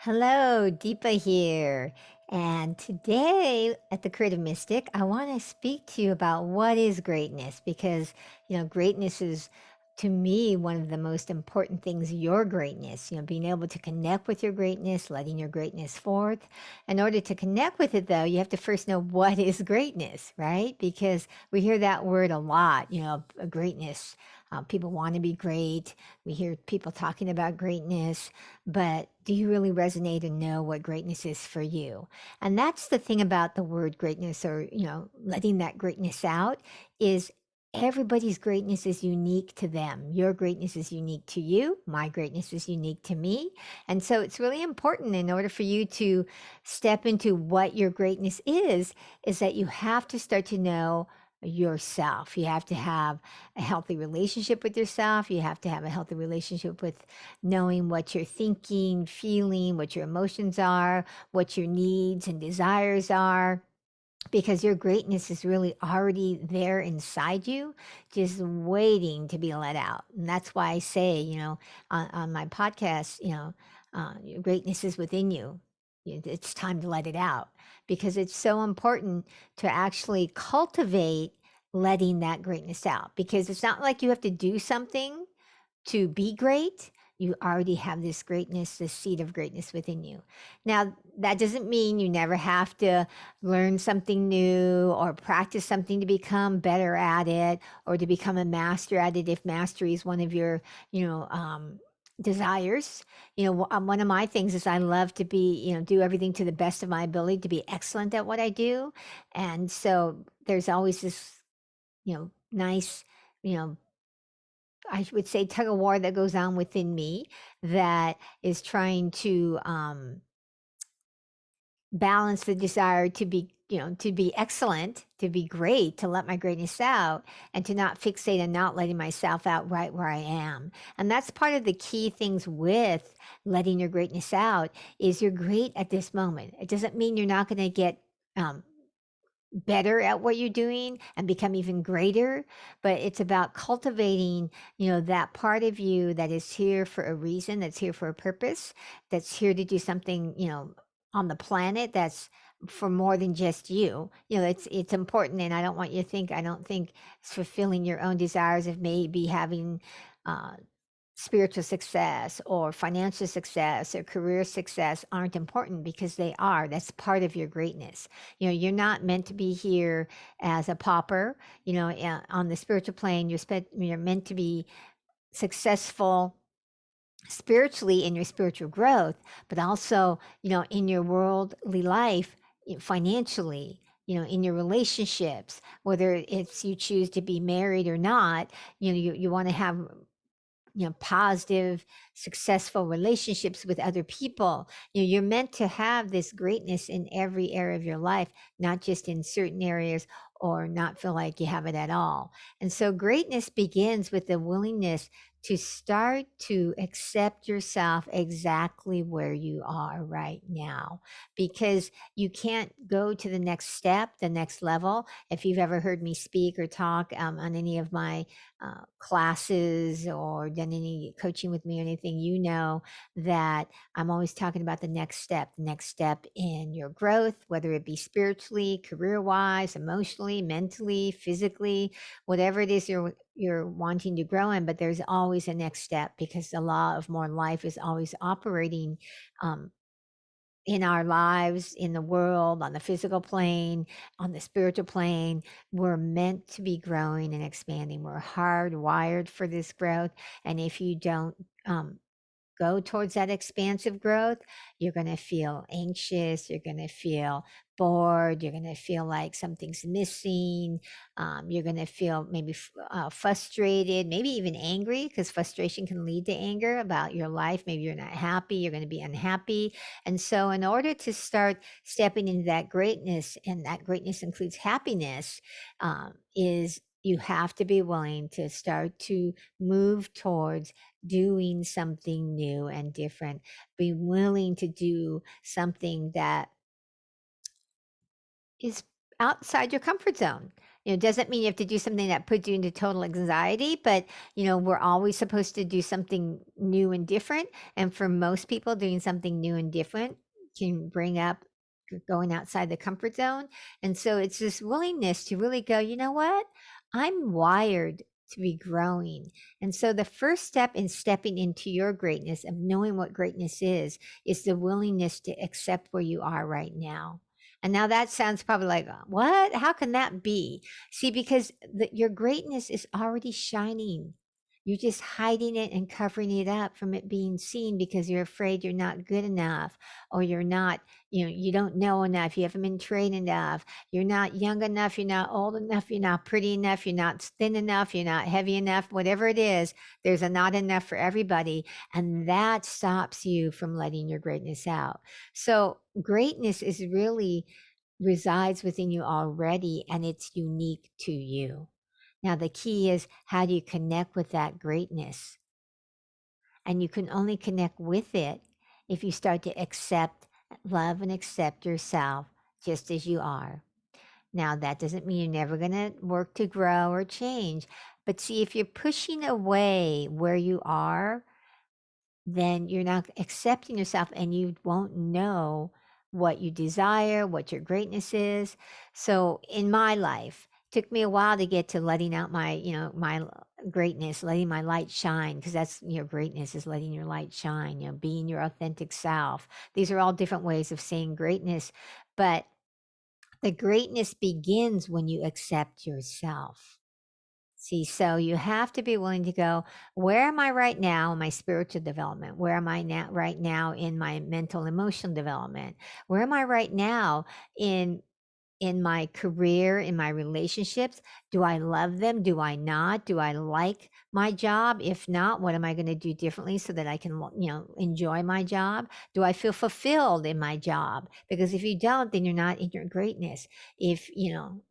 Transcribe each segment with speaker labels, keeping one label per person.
Speaker 1: Hello, Deepa here. And today at the Creative Mystic, I want to speak to you about what is greatness because, greatness is to me one of the most important things, your greatness, being able to connect with your greatness, letting your greatness forth. In order to connect with it, though, you have to first know what is greatness, right? Because we hear that word a lot, greatness. People want to be great. We hear people talking about greatness, but do you really resonate and know what greatness is for you? And that's the thing about the word greatness, or letting that greatness out, is everybody's greatness is unique to them. Your greatness is unique to you. My greatness is unique to me. And so it's really important, in order for you to step into what your greatness is that you have to start to know yourself. You have to have a healthy relationship with yourself. You have to have a healthy relationship with knowing what you're thinking, feeling, what your emotions are, what your needs and desires are, because your greatness is really already there inside you, just waiting to be let out. And that's why I say, on my podcast, your greatness is within you. It's time to let it out, because it's so important to actually cultivate letting that greatness out, because it's not like you have to do something to be great. You already have this greatness, this seed of greatness within you. Now, that doesn't mean you never have to learn something new or practice something to become better at it, or to become a master at it, if mastery is one of your, desires. One of my things is I love to be, do everything to the best of my ability to be excellent at what I do. And so there's always this, nice, you know, I would say tug of war that goes on within me, that is trying to balance the desire to be, to be excellent, to be great, to let my greatness out, and to not fixate and not letting myself out right where I am. And that's part of the key things with letting your greatness out, is you're great at this moment. It doesn't mean you're not going to get um, better at what you're doing and become even greater, but it's about cultivating, that part of you that is here for a reason, that's here for a purpose, that's here to do something, on the planet, that's for more than just you. It's important, and I don't think fulfilling your own desires of maybe having uh spiritual success or financial success or career success aren't important, because they are. That's part of your greatness. You're not meant to be here as a pauper. On the spiritual plane, you're meant to be successful spiritually in your spiritual growth, but also, in your worldly life, financially, in your relationships, whether it's you choose to be married or not. You want to have, positive, successful relationships with other people. You're meant to have this greatness in every area of your life, not just in certain areas, or not feel like you have it at all. And so greatness begins with the willingness to start to accept yourself exactly where you are right now, because you can't go to the next step, the next level. If you've ever heard me speak or talk on any of my classes, or done any coaching with me or anything, that I'm always talking about the next step in your growth, whether it be spiritually, career wise, emotionally, mentally, physically, whatever it is you're wanting to grow in. But there's always a next step, because the law of more life is always operating um, in our lives, in the world, on the physical plane, on the spiritual plane. We're meant to be growing and expanding. We're hardwired for this growth. And if you don't go towards that expansive growth, you're going to feel anxious. You're going to feel bored. You're going to feel like something's missing. You're going to feel maybe frustrated, maybe even angry, because frustration can lead to anger about your life. Maybe you're not happy. You're going to be unhappy. And so, in order to start stepping into that greatness, and that greatness includes happiness, is you have to be willing to start to move towards doing something new and different. Be willing to do something that is outside your comfort zone. It doesn't mean you have to do something that puts you into total anxiety, but, we're always supposed to do something new and different. And for most people, doing something new and different can bring up going outside the comfort zone. And so it's this willingness to really go, you know what? I'm wired to be growing. And so the first step in stepping into your greatness, of knowing what greatness is the willingness to accept where you are right now. And now that sounds probably like, what? How can that be? See, because your greatness is already shining. You're just hiding it and covering it up from it being seen because you're afraid you're not good enough, or you're not, you don't know enough. You haven't been trained enough. You're not young enough. You're not old enough. You're not pretty enough. You're not thin enough. You're not heavy enough. Whatever it is, there's a not enough for everybody. And that stops you from letting your greatness out. So greatness is really resides within you already, and it's unique to you. Now, the key is, how do you connect with that greatness? And you can only connect with it if you start to accept, love, and accept yourself just as you are. Now, that doesn't mean you're never going to work to grow or change. But see, if you're pushing away where you are, then you're not accepting yourself, and you won't know what you desire, what your greatness is. So in my life, it took me a while to get to letting out my, my greatness, letting my light shine, because that's, greatness is letting your light shine, being your authentic self. These are all different ways of saying greatness, but the greatness begins when you accept yourself. See, so you have to be willing to go, where am I right now in my spiritual development? Where am I now right now in my mental emotional development? Where am I right now in my career, in my relationships? Do I love them? Do I not? Do I like my job? If not, what am I going to do differently so that I can, enjoy my job? Do I feel fulfilled in my job? Because if you don't, then you're not in your greatness. If,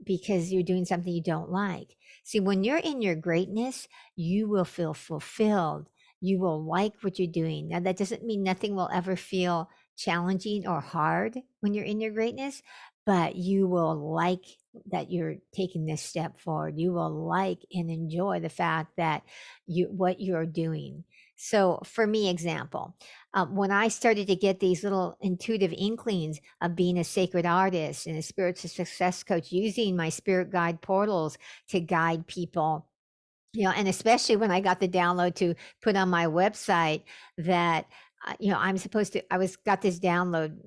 Speaker 1: because you're doing something you don't like. See, when you're in your greatness, you will feel fulfilled. You will like what you're doing. Now, that doesn't mean nothing will ever feel challenging or hard when you're in your greatness, but you will like that you're taking this step forward. You will like and enjoy the fact that what you're doing. So for me, example, when I started to get these little intuitive inklings of being a sacred artist and a spiritual success coach, using my spirit guide portals to guide people, and especially when I got the download to put on my website that, got this download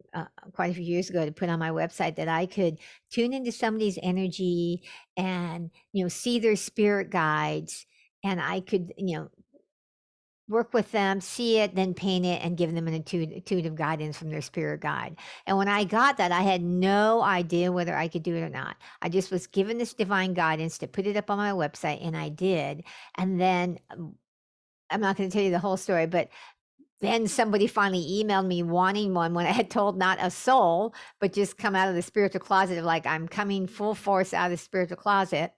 Speaker 1: quite a few years ago to put on my website, that I could tune into somebody's energy and, see their spirit guides. And I could, work with them, see it, then paint it, and give them an intuitive guidance from their spirit guide. And when I got that, I had no idea whether I could do it or not. I just was given this divine guidance to put it up on my website, and I did. And then I'm not going to tell you the whole story, but then somebody finally emailed me wanting one, when I had told not a soul, but just come out of the spiritual closet of, like, I'm coming full force out of the spiritual closet.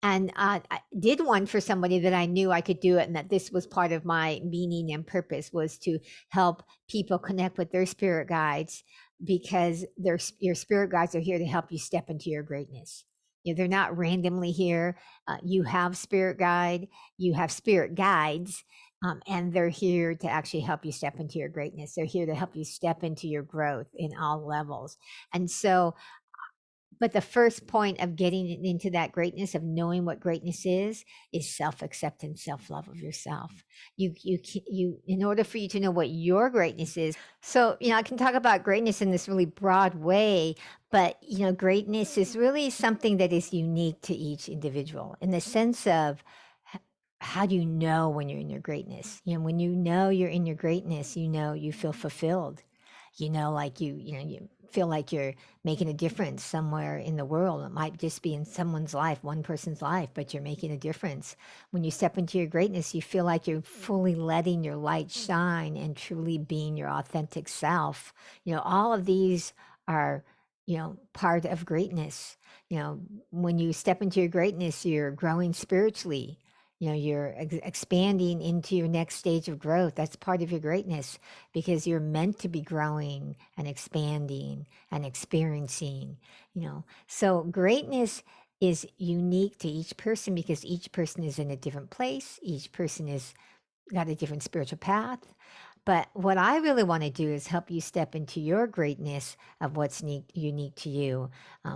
Speaker 1: And I did one for somebody that I knew I could do it, and that this was part of my meaning and purpose, was to help people connect with their spirit guides, because your spirit guides are here to help you step into your greatness. They're not randomly here. You have spirit guide, you have spirit guides, and they're here to actually help you step into your greatness. They're here to help you step into your growth in all levels. And so, but the first point of getting into that greatness, of knowing what greatness is self-acceptance, self-love of yourself. In order for you to know what your greatness is. So, I can talk about greatness in this really broad way, but, greatness is really something that is unique to each individual, in the sense of, how do you know when you're in your greatness? When you know you're in your greatness, you feel fulfilled. Like you feel like you're making a difference somewhere in the world. It might just be in someone's life, one person's life, but you're making a difference. When you step into your greatness, you feel like you're fully letting your light shine and truly being your authentic self. All of these are, part of greatness. When you step into your greatness, you're growing spiritually. You're expanding into your next stage of growth. That's part of your greatness, because you're meant to be growing and expanding and experiencing. So greatness is unique to each person because each person is in a different place. Each person is got a different spiritual path. But what I really want to do is help you step into your greatness of what's unique to you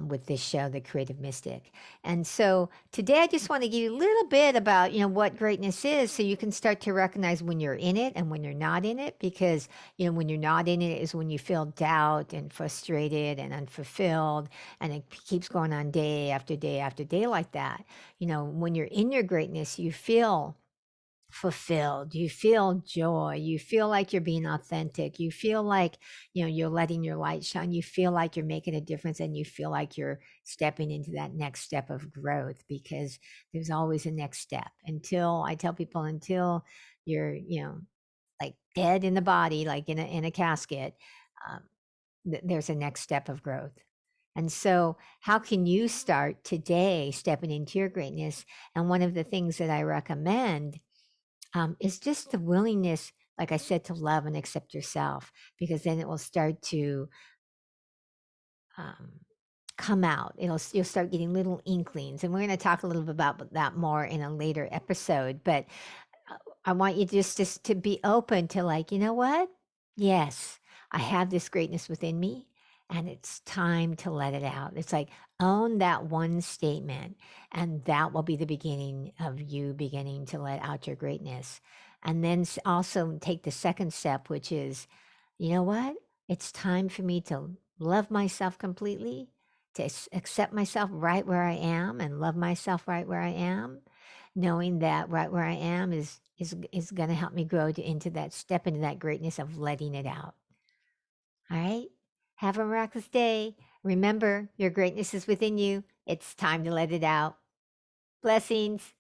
Speaker 1: with this show, The Creative Mystic. And so today I just want to give you a little bit about, what greatness is so you can start to recognize when you're in it and when you're not in it. Because, when you're not in it is when you feel doubt and frustrated and unfulfilled. And it keeps going on day after day after day like that. When you're in your greatness, you feel fulfilled, you feel joy, you feel like you're being authentic, you feel like you're letting your light shine, you feel like you're making a difference, and you feel like you're stepping into that next step of growth, because there's always a next step. Until I tell people, until you're like dead in the body, like in a casket, um, there's a next step of growth. And so, how can you start today stepping into your greatness? And one of the things that I recommend is just the willingness, like I said, to love and accept yourself, because then it will start to um, come out. You'll start getting little inklings, and we're going to talk a little bit about that more in a later episode. But I want you just to be open to, like, you know what? Yes, I have this greatness within me, and it's time to let it out. It's like, own that one statement, and that will be the beginning of you beginning to let out your greatness. And then also take the second step, which is, you know what? It's time for me to love myself completely, to accept myself right where I am and love myself right where I am, knowing that right where I am is going to help me grow into that step into that greatness of letting it out. All right. Have a miraculous day. Remember, your greatness is within you. It's time to let it out. Blessings.